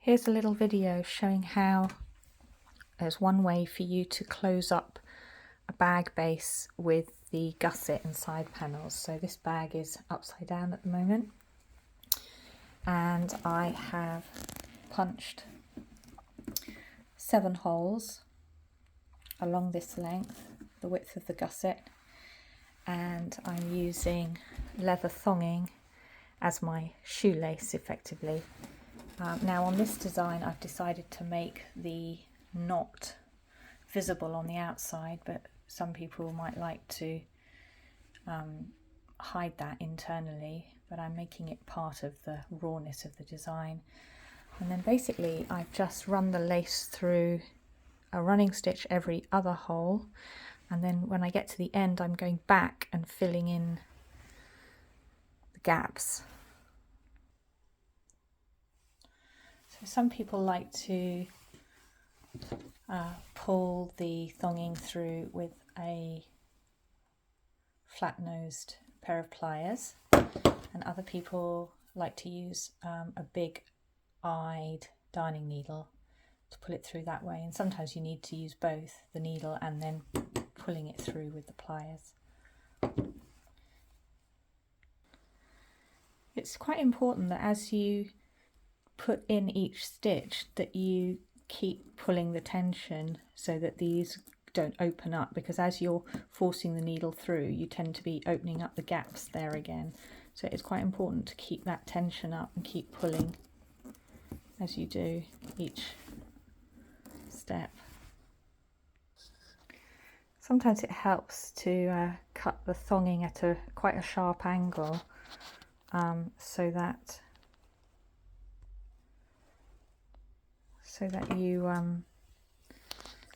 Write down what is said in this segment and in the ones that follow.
Here's a little video showing how there's one way for you to close up a bag base with the gusset and side panels. So this bag is upside down at the moment, and I have punched 7 holes along this length, the width of the gusset, and I'm using leather thonging as my shoelace effectively. Now on this design I've decided to make the knot visible on the outside, but some people might like to hide that internally, but I'm making it part of the rawness of the design. And then basically I've just run the lace through a running stitch every other hole, and then when I get to the end I'm going back and filling in the gaps. So some people like to pull the thonging through with a flat-nosed pair of pliers, and other people like to use a big-eyed darning needle to pull it through that way, and sometimes you need to use both the needle and then pulling it through with the pliers. It's quite important that as you put in each stitch that you keep pulling the tension so that these don't open up, because as you're forcing the needle through you tend to be opening up the gaps there again. So it's quite important to keep that tension up and keep pulling as you do each step. Sometimes it helps to cut the thonging at quite a sharp angle, so that you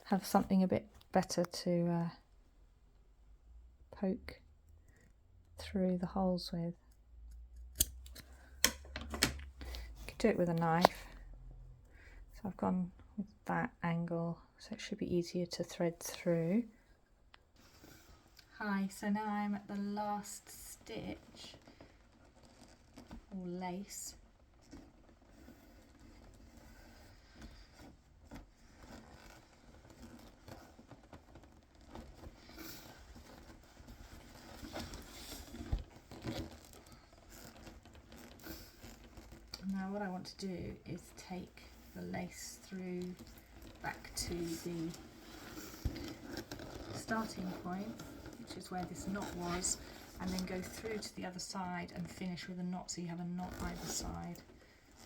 have something a bit better to poke through the holes with. You could do it with a knife. So I've gone with that angle, so it should be easier to thread through. Hi, so now I'm at the last stitch, or lace. Now what I want to do is take the lace through back to the starting point, which is where this knot was, and then go through to the other side and finish with a knot, so you have a knot either side.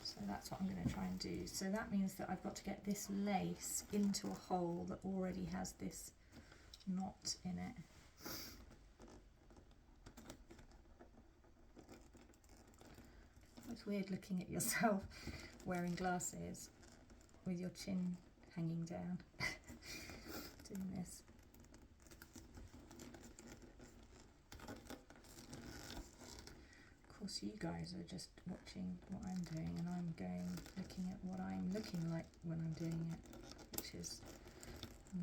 So that's what I'm going to try and do. So that means that I've got to get this lace into a hole that already has this knot in it. It's weird looking at yourself wearing glasses with your chin hanging down doing this. Of course you guys are just watching what I'm doing, and I'm looking at what I'm looking like when I'm doing it, which is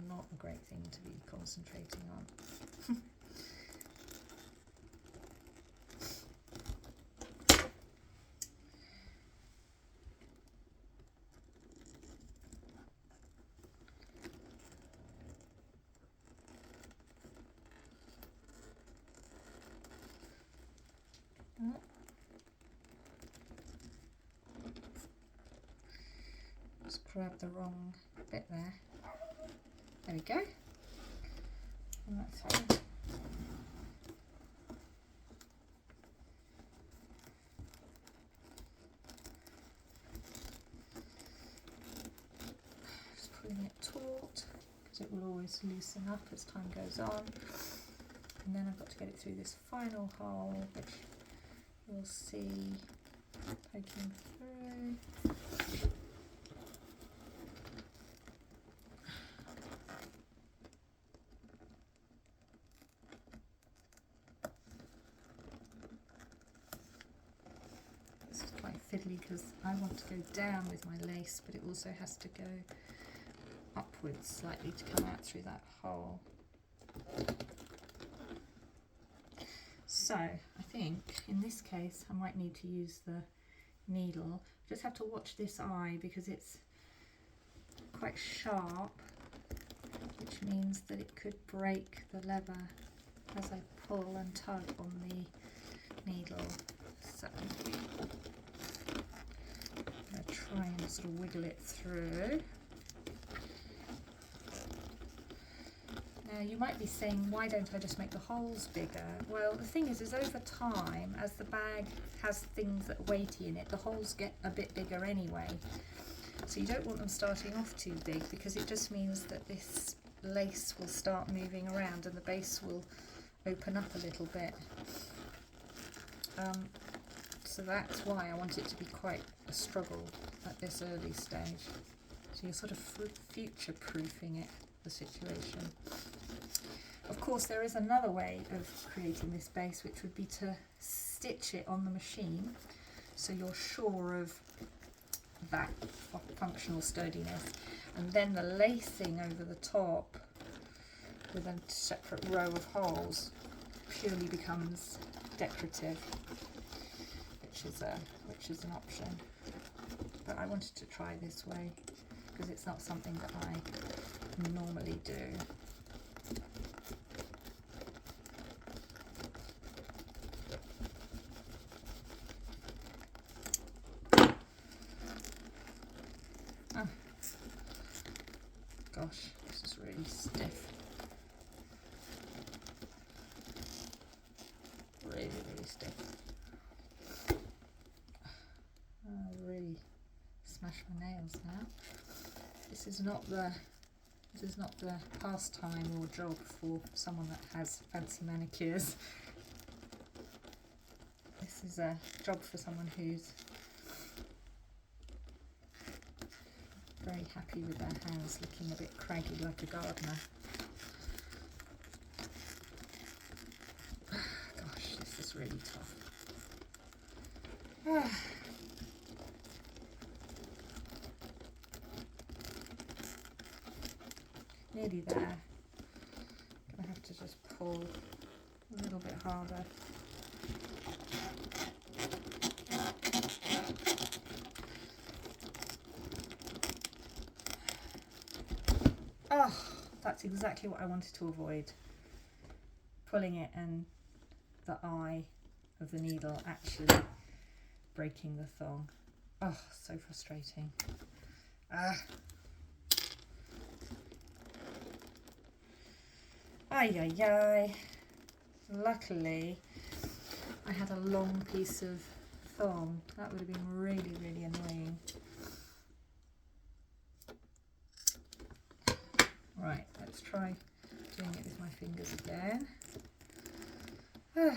not a great thing to be concentrating on. Just grab the wrong bit there. There we go. And that's it. Just pulling it taut, because it will always loosen up as time goes on. And then I've got to get it through this final hole, which you'll see poking through. This is quite fiddly because I want to go down with my lace, but it also has to go upwards slightly to come out through that hole. So I think in this case I might need to use the needle. Just have to watch this eye because it's quite sharp, which means that it could break the leather as I pull and tug on the needle. So I'm going to try and sort of wiggle it through. Now you might be saying, why don't I just make the holes bigger? Well, the thing is over time, as the bag has things that are weighty in it, the holes get a bit bigger anyway. So you don't want them starting off too big, because it just means that this lace will start moving around and the base will open up a little bit. So that's why I want it to be quite a struggle at this early stage. So you're sort of future-proofing it, the situation. Of course, there is another way of creating this base, which would be to stitch it on the machine, so you're sure of that functional sturdiness, and then the lacing over the top with a separate row of holes purely becomes decorative, which is an option. But I wanted to try this way because it's not something that I normally do. Oh. Gosh, this is really stiff. Really, really stiff. I really smashed my nails now. This is not the pastime or job for someone that has fancy manicures. This is a job for someone who's very happy with their hands looking a bit craggy like a gardener. Gosh, this is really tough. Nearly there. Gonna have to just pull a little bit harder. Oh, that's exactly what I wanted to avoid. Pulling it and the eye of the needle actually breaking the thong. Oh, so frustrating. Ay, ay, ay. Luckily, I had a long piece of thong. That would have been really, really annoying. Right, let's try doing it with my fingers again. I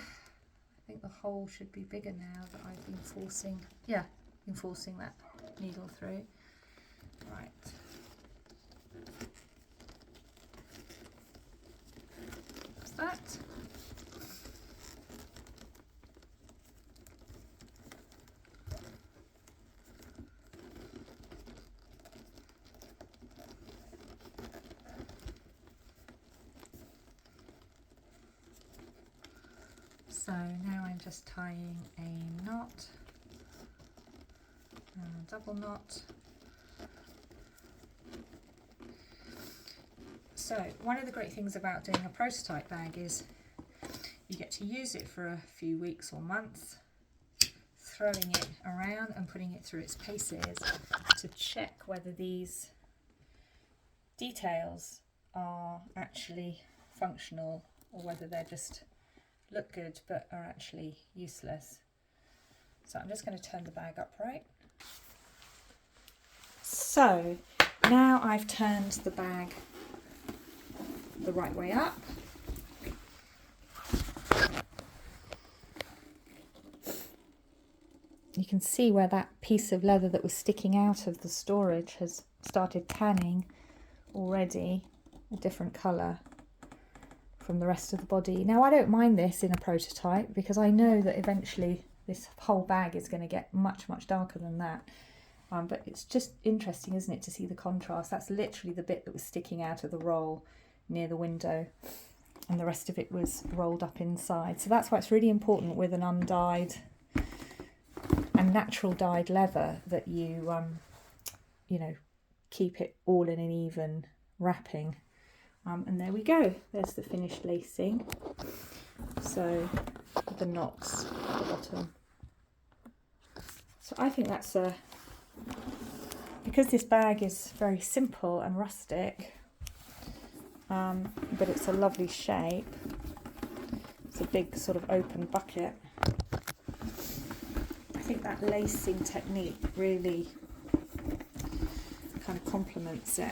think the hole should be bigger now that I've been forcing, that needle through. Right. That's that. So now I'm just tying a knot, a double knot. So one of the great things about doing a prototype bag is you get to use it for a few weeks or months, throwing it around and putting it through its paces to check whether these details are actually functional or whether they're just look good but are actually useless. So I'm just going to turn the bag upright. So now I've turned the bag the right way up. You can see where that piece of leather that was sticking out of the storage has started tanning already, a different colour from the rest of the body. Now I don't mind this in a prototype because I know that eventually this whole bag is going to get much darker than that, but it's just interesting, isn't it, to see the contrast. That's literally the bit that was sticking out of the roll near the window and the rest of it was rolled up inside. So that's why it's really important with an undyed and natural dyed leather that you you know, keep it all in an even wrapping. And there we go, there's the finished lacing. So the knots at the bottom. So I think that's because this bag is very simple and rustic, but it's a lovely shape. It's a big sort of open bucket. I think that lacing technique really kind of complements it.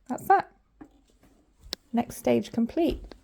That's that. Next stage complete.